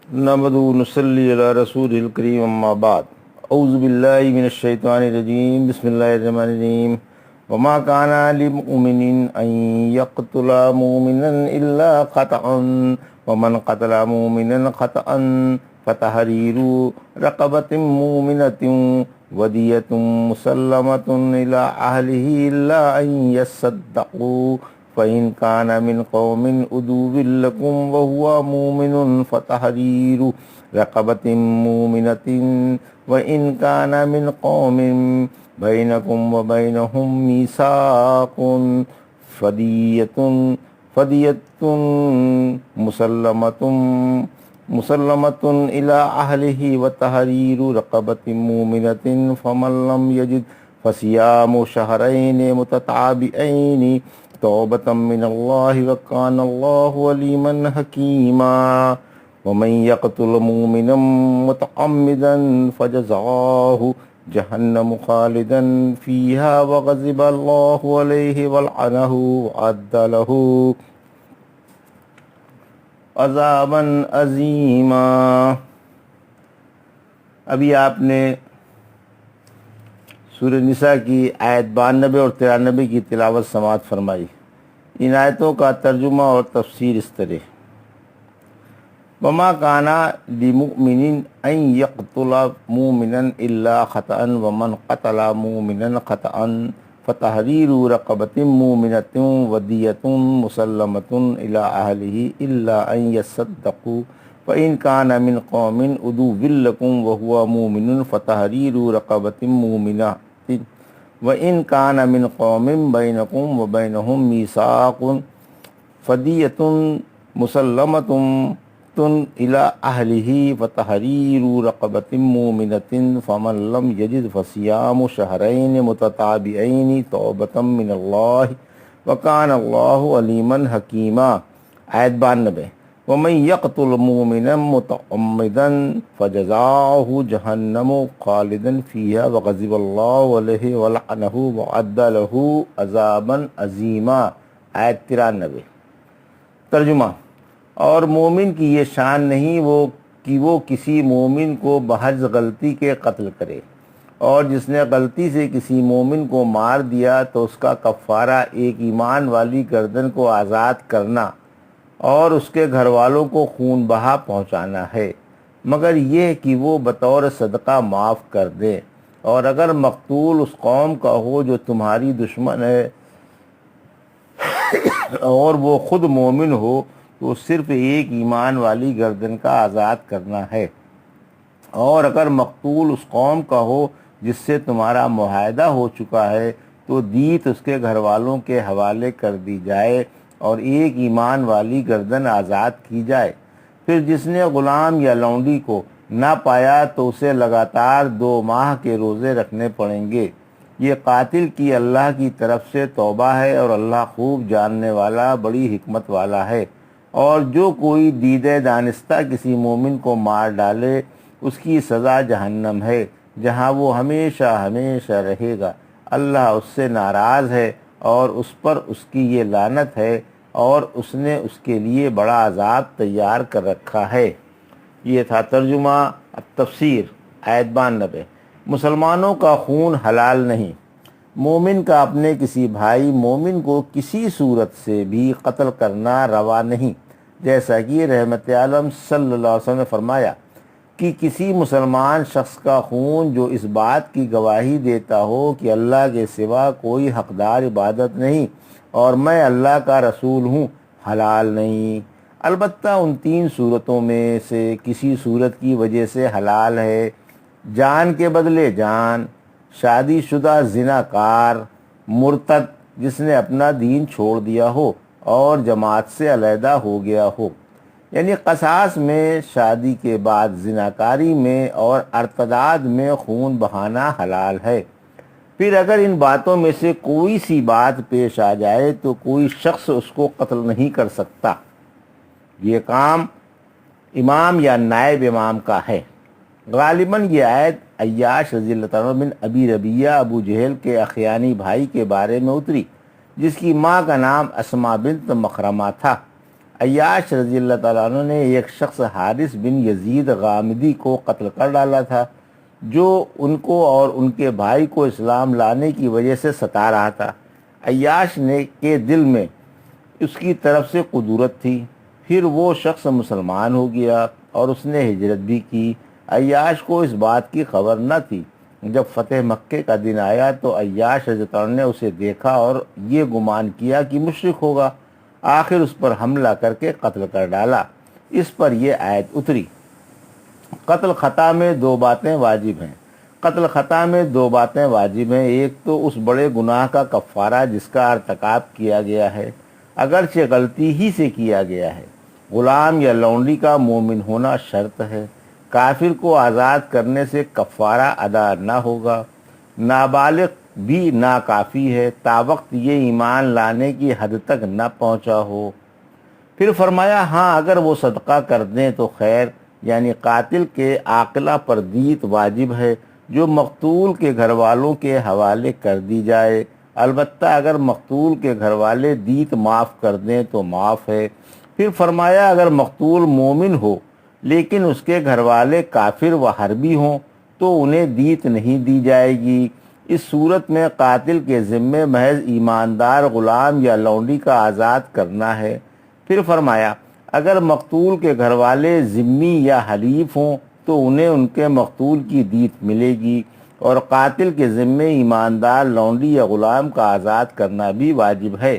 نحمدہ و نصلی علی رسول الکریم اما بعد اعوذ باللہ من الشیطان الرجیم بسم اللہ الرحمن الرحیم وما کان لمؤمن ان یقتل مؤمنا الا خطأ ومن قتل مؤمنا خطأ فتحریر رقبۃ مؤمنۃ ودیۃ مسلمۃ الی اہلہ الا ان یصدقوا فإن كان من قوم عدو لكم وهو مؤمن فتحرير رقبة مؤمنة وإن كان من قوم بينكم وبينهم ميثاق فدية مسلمة إلى أهله وتحرير رقبة مؤمنة فمن لم يجد فصيام شهرين متتابعين توبة من الله وكان الله عليما حكيما ومن يقتل مؤمنا متعمدا فجزاؤه جهنم خالدا فيها وغضب الله عليه ولعنه وأعد له عذابا عظيما۔ ابھی آپ نے سورہ نساء کی آیت 92 اور 93 کی تلاوت سماعت فرمائی۔ ان آیتوں کا ترجمہ اور تفسیر اس طرح: وما کان لمؤمن ان یقتل مؤمنا الا خطأ ومن قتل مؤمنا خطأ فتحریر رقبۃ مؤمنۃ ودیۃ مسلمۃ الی اہلہ الا ان یصدقوا فإن كان من قوم عدو لكم وهو مؤمن فتحریر رقبۃ مؤمنۃ وإن كان من قوم بينكم وبينهم ميثاق فدية مسلمة إلى أهله فتحرير رقبة مؤمنة فمن لم يجد فصيام شهرين متتابعين توبة من الله وكان الله عليما حكيما۔ آیت 92: ومن يقتل مؤمنا متعمدا فجزاؤه جهنم خالدا فيها وغضب الله عليه ولعنه وأعد له عذابا عظيما۔ آیت 93۔ ترجمہ: اور مومن کی یہ شان نہیں کہ وہ کسی مومن کو بحث غلطی کے قتل کرے، اور جس نے غلطی سے کسی مومن کو مار دیا تو اس کا کفارہ ایک ایمان والی گردن کو آزاد کرنا اور اس کے گھر والوں کو خون بہا پہنچانا ہے، مگر یہ کہ وہ بطور صدقہ معاف کر دیں، اور اگر مقتول اس قوم کا ہو جو تمہاری دشمن ہے اور وہ خود مومن ہو تو صرف ایک ایمان والی گردن کا آزاد کرنا ہے، اور اگر مقتول اس قوم کا ہو جس سے تمہارا معاہدہ ہو چکا ہے تو دیت اس کے گھر والوں کے حوالے کر دی جائے اور ایک ایمان والی گردن آزاد کی جائے۔ پھر جس نے غلام یا لونڈی کو نہ پایا تو اسے لگاتار 2 ماہ کے روزے رکھنے پڑیں گے۔ یہ قاتل کی اللہ کی طرف سے توبہ ہے اور اللہ خوب جاننے والا بڑی حکمت والا ہے۔ اور جو کوئی دیدہ دانستہ کسی مومن کو مار ڈالے اس کی سزا جہنم ہے جہاں وہ ہمیشہ ہمیشہ رہے گا۔ اللہ اس سے ناراض ہے اور اس پر اس کی یہ لعنت ہے اور اس نے اس کے لیے بڑا عذاب تیار کر رکھا ہے۔ یہ تھا ترجمہ۔ اب تفسیر۔ آیت 92: مسلمانوں کا خون حلال نہیں۔ مومن کا اپنے کسی بھائی مومن کو کسی صورت سے بھی قتل کرنا روا نہیں، جیسا کہ رحمت عالم صلی اللہ علیہ وسلم نے فرمایا کہ کسی مسلمان شخص کا خون جو اس بات کی گواہی دیتا ہو کہ اللہ کے سوا کوئی حقدار عبادت نہیں اور میں اللہ کا رسول ہوں، حلال نہیں۔ البتہ ان 3 صورتوں میں سے کسی صورت کی وجہ سے حلال ہے: جان کے بدلے جان، شادی شدہ زناکار، مرتد جس نے اپنا دین چھوڑ دیا ہو اور جماعت سے علیحدہ ہو گیا ہو۔ یعنی قصاص میں، شادی کے بعد زناکاری میں اور ارتداد میں خون بہانا حلال ہے۔ پھر اگر ان باتوں میں سے کوئی سی بات پیش آ جائے تو کوئی شخص اس کو قتل نہیں کر سکتا۔ یہ کام امام یا نائب امام کا ہے۔ غالباً یہ آیت عیاش رضی اللہ عنہ بن ابی ربیہ ابو جہل کے اخیانی بھائی کے بارے میں اتری، جس کی ماں کا نام اسماء بنت مخرمہ تھا۔ عیاش رضی اللہ تعالیٰ عنہ نے ایک شخص حارث بن یزید غامدی کو قتل کر ڈالا تھا، جو ان کو اور ان کے بھائی کو اسلام لانے کی وجہ سے ستا رہا تھا۔ عیاش نے کے دل میں اس کی طرف سے قدورت تھی، پھر وہ شخص مسلمان ہو گیا اور اس نے ہجرت بھی کی۔ عیاش کو اس بات کی خبر نہ تھی۔ جب فتح مکے کا دن آیا تو عیاش رضی اللہ عنہ نے اسے دیکھا اور یہ گمان کیا کہ مشرک ہوگا، آخر اس پر حملہ کر کے قتل کر ڈالا۔ اس پر یہ آیت اتری، قتل خطا میں دو باتیں واجب ہیں۔ قتل خطا میں دو باتیں واجب ہیں، ایک تو اس بڑے گناہ کا کفارہ جس کا ارتکاب کیا گیا ہے، اگرچہ غلطی ہی سے کیا گیا ہے۔ غلام یا لونڈی کا مومن ہونا شرط ہے، کافر کو آزاد کرنے سے کفارہ ادا نہ ہوگا۔ نابالغ بھی ناکافی ہے تاوقت یہ ایمان لانے کی حد تک نہ پہنچا ہو۔ پھر فرمایا ہاں اگر وہ صدقہ کر دیں تو خیر، یعنی قاتل کے عاقلہ پر دیت واجب ہے جو مقتول کے گھر والوں کے حوالے کر دی جائے، البتہ اگر مقتول کے گھر والے دیت معاف کر دیں تو معاف ہے۔ پھر فرمایا اگر مقتول مومن ہو لیکن اس کے گھر والے کافر و حربی ہوں تو انہیں دیت نہیں دی جائے گی۔ اس صورت میں قاتل کے ذمے محض ایماندار غلام یا لونڈی کا آزاد کرنا ہے۔ پھر فرمایا اگر مقتول کے گھر والے ذمی یا حلیف ہوں تو انہیں ان کے مقتول کی دیت ملے گی، اور قاتل کے ذمے ایماندار لونڈی یا غلام کا آزاد کرنا بھی واجب ہے۔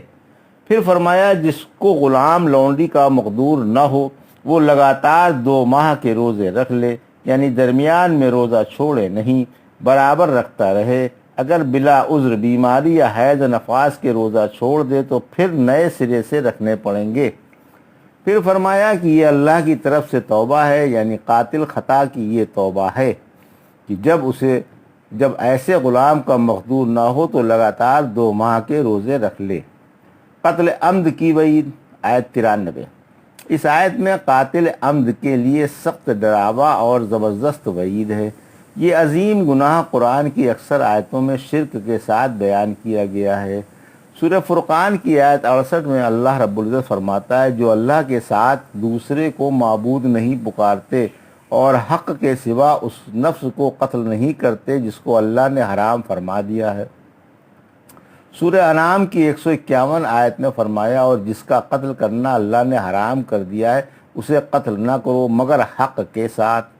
پھر فرمایا جس کو غلام لونڈی کا مقدور نہ ہو وہ لگاتار 2 ماہ کے روزے رکھ لے، یعنی درمیان میں روزہ چھوڑے نہیں، برابر رکھتا رہے۔ اگر بلا عذر بیماری یا حیض نفاس کے روزہ چھوڑ دے تو پھر نئے سرے سے رکھنے پڑیں گے۔ پھر فرمایا کہ یہ اللہ کی طرف سے توبہ ہے، یعنی قاتل خطا کی یہ توبہ ہے کہ جب ایسے غلام کا مقدور نہ ہو تو لگاتار 2 ماہ کے روزے رکھ لے۔ قتل عمد کی وعید، آیت 93۔ اس آیت میں قاتل عمد کے لیے سخت ڈراوا اور زبردست وعید ہے۔ یہ عظیم گناہ قرآن کی اکثر آیتوں میں شرک کے ساتھ بیان کیا گیا ہے۔ سورہ فرقان کی آیت 68 میں اللہ رب العزت فرماتا ہے جو اللہ کے ساتھ دوسرے کو معبود نہیں پکارتے اور حق کے سوا اس نفس کو قتل نہیں کرتے جس کو اللہ نے حرام فرما دیا ہے۔ سورہ انعام کی 151 آیت میں فرمایا اور جس کا قتل کرنا اللہ نے حرام کر دیا ہے اسے قتل نہ کرو مگر حق کے ساتھ۔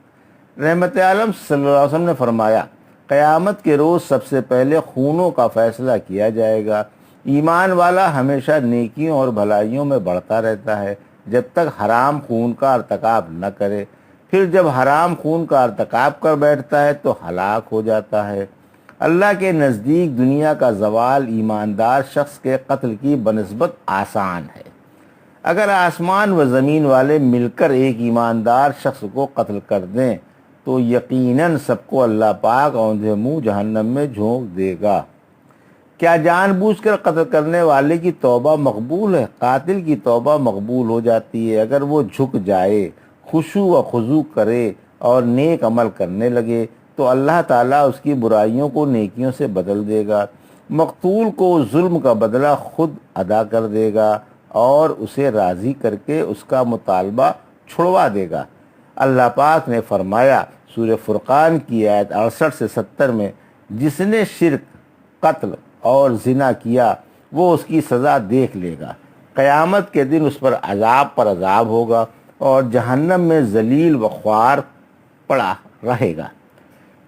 رحمت عالم صلی اللہ علیہ وسلم نے فرمایا قیامت کے روز سب سے پہلے خونوں کا فیصلہ کیا جائے گا۔ ایمان والا ہمیشہ نیکیوں اور بھلائیوں میں بڑھتا رہتا ہے جب تک حرام خون کا ارتکاب نہ کرے، پھر جب حرام خون کا ارتکاب کر بیٹھتا ہے تو ہلاک ہو جاتا ہے۔ اللہ کے نزدیک دنیا کا زوال ایماندار شخص کے قتل کی بنسبت آسان ہے۔ اگر آسمان و زمین والے مل کر ایک ایماندار شخص کو قتل کر دیں تو یقیناً سب کو اللہ پاک اوندھے منہ جہنم میں جھونک دے گا۔ کیا جان بوجھ کر قتل کرنے والے کی توبہ مقبول ہے؟ قاتل کی توبہ مقبول ہو جاتی ہے اگر وہ جھک جائے، خشوع و خضوع کرے اور نیک عمل کرنے لگے تو اللہ تعالیٰ اس کی برائیوں کو نیکیوں سے بدل دے گا۔ مقتول کو ظلم کا بدلہ خود ادا کر دے گا اور اسے راضی کر کے اس کا مطالبہ چھڑوا دے گا۔ اللہ پاک نے فرمایا سورہ فرقان کی آیت 68 سے 70 میں جس نے شرک، قتل اور زنا کیا وہ اس کی سزا دیکھ لے گا، قیامت کے دن اس پر عذاب ہوگا اور جہنم میں ذلیل و خوار پڑا رہے گا۔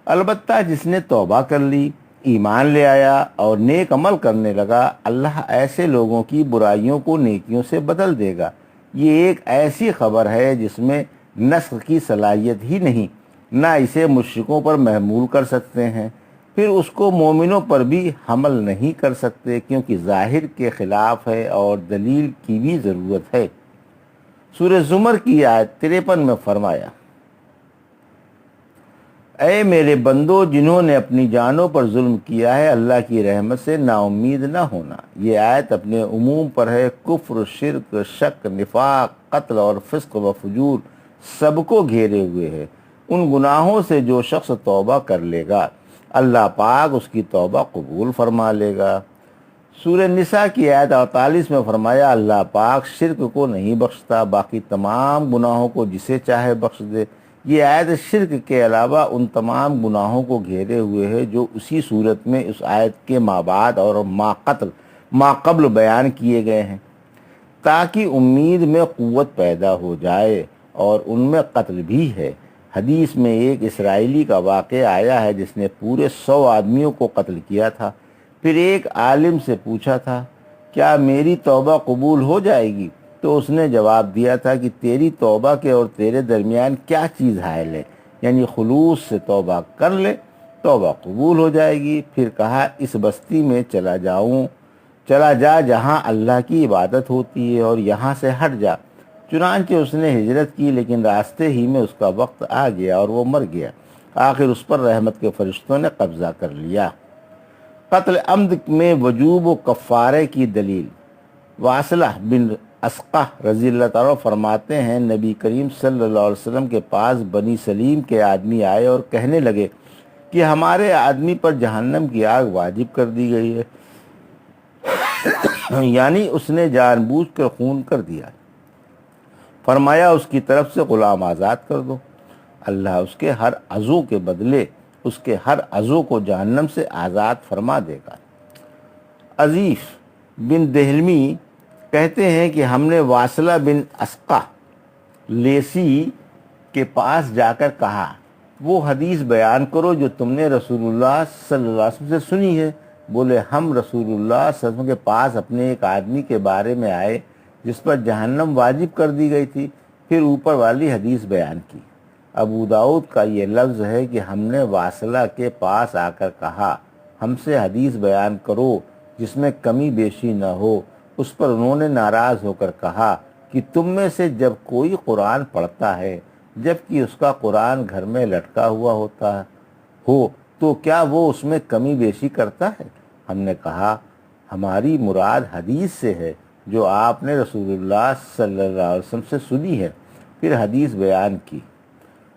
البتہ جس نے توبہ کر لی، ایمان لے آیا اور نیک عمل کرنے لگا، اللہ ایسے لوگوں کی برائیوں کو نیکیوں سے بدل دے گا۔ یہ ایک ایسی خبر ہے جس میں نسخ کی صلاحیت ہی نہیں، نہ اسے مشرکوں پر محمول کر سکتے ہیں، پھر اس کو مومنوں پر بھی حمل نہیں کر سکتے کیونکہ ظاہر کے خلاف ہے اور دلیل کی بھی ضرورت ہے۔ سورہ زمر کی آیت 53 میں فرمایا اے میرے بندو جنہوں نے اپنی جانوں پر ظلم کیا ہے اللہ کی رحمت سے نا امید نہ ہونا۔ یہ آیت اپنے عموم پر ہے، کفر، شرک، شک، نفاق، قتل اور فسق و فجور سب کو گھیرے ہوئے ہے۔ ان گناہوں سے جو شخص توبہ کر لے گا اللہ پاک اس کی توبہ قبول فرما لے گا۔ سورہ نساء کی آیت 48 میں فرمایا اللہ پاک شرک کو نہیں بخشتا، باقی تمام گناہوں کو جسے چاہے بخش دے۔ یہ آیت شرک کے علاوہ ان تمام گناہوں کو گھیرے ہوئے ہے جو اسی صورت میں اس آیت کے ما بعد اور ما قبل بیان کیے گئے ہیں، تاکہ امید میں قوت پیدا ہو جائے، اور ان میں قتل بھی ہے۔ حدیث میں ایک اسرائیلی کا واقعہ آیا ہے جس نے پورے 100 آدمیوں کو قتل کیا تھا، پھر ایک عالم سے پوچھا تھا کیا میری توبہ قبول ہو جائے گی؟ تو اس نے جواب دیا تھا کہ تیری توبہ کے اور تیرے درمیان کیا چیز حائل ہے، یعنی خلوص سے توبہ کر لے، توبہ قبول ہو جائے گی۔ پھر کہا اس بستی میں چلا جا جہاں اللہ کی عبادت ہوتی ہے اور یہاں سے ہٹ جا۔ چنانچہ اس نے ہجرت کی، لیکن راستے ہی میں اس کا وقت آ گیا اور وہ مر گیا۔ آخر اس پر رحمت کے فرشتوں نے قبضہ کر لیا۔ قتل عمد میں وجوب و کفارے کی دلیل۔ واصلہ بن اسقہ رضی اللہ تعالیٰ فرماتے ہیں نبی کریم صلی اللہ علیہ وسلم کے پاس بنی سلیم کے آدمی آئے اور کہنے لگے کہ ہمارے آدمی پر جہنم کی آگ واجب کر دی گئی ہے، یعنی اس نے جان بوجھ کر خون کر دیا۔ فرمایا اس کی طرف سے غلام آزاد کر دو، اللہ اس کے ہر عضو کے بدلے اس کے ہر عضو کو جہنم سے آزاد فرما دے گا۔ عزیف بن دہلمی کہتے ہیں کہ ہم نے واصلہ بن اسقہ لیسی کے پاس جا کر کہا وہ حدیث بیان کرو جو تم نے رسول اللہ صلی اللہ علیہ وسلم سے سنی ہے۔ بولے ہم رسول اللہ صلی اللہ علیہ وسلم کے پاس اپنے ایک آدمی کے بارے میں آئے جس پر جہنم واجب کر دی گئی تھی، پھر اوپر والی حدیث بیان کی۔ ابو داؤد کا یہ لفظ ہے کہ ہم نے واصلہ کے پاس آ کر کہا ہم سے حدیث بیان کرو جس میں کمی بیشی نہ ہو۔ اس پر انہوں نے ناراض ہو کر کہا کہ تم میں سے جب کوئی قرآن پڑھتا ہے جبکہ اس کا قرآن گھر میں لٹکا ہوا ہوتا ہو تو کیا وہ اس میں کمی بیشی کرتا ہے؟ ہم نے کہا ہماری مراد حدیث سے ہے جو آپ نے رسول اللہ صلی اللہ علیہ وسلم سے سنی ہے۔ پھر حدیث بیان کی۔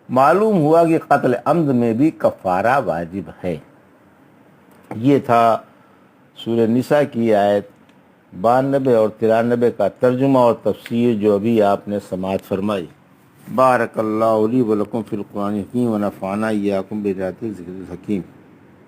معلوم ہوا کہ قتل عمد میں بھی کفارہ واجب ہے۔ یہ تھا سورہ نساء کی آیت 92 اور 93 کا ترجمہ اور تفسیر جو ابھی آپ نے سماعت فرمائی۔ بارک اللہ لی و لکم فی القرآن الحکیم و نفعنا ایاکم بآیات الذکر الحکیم۔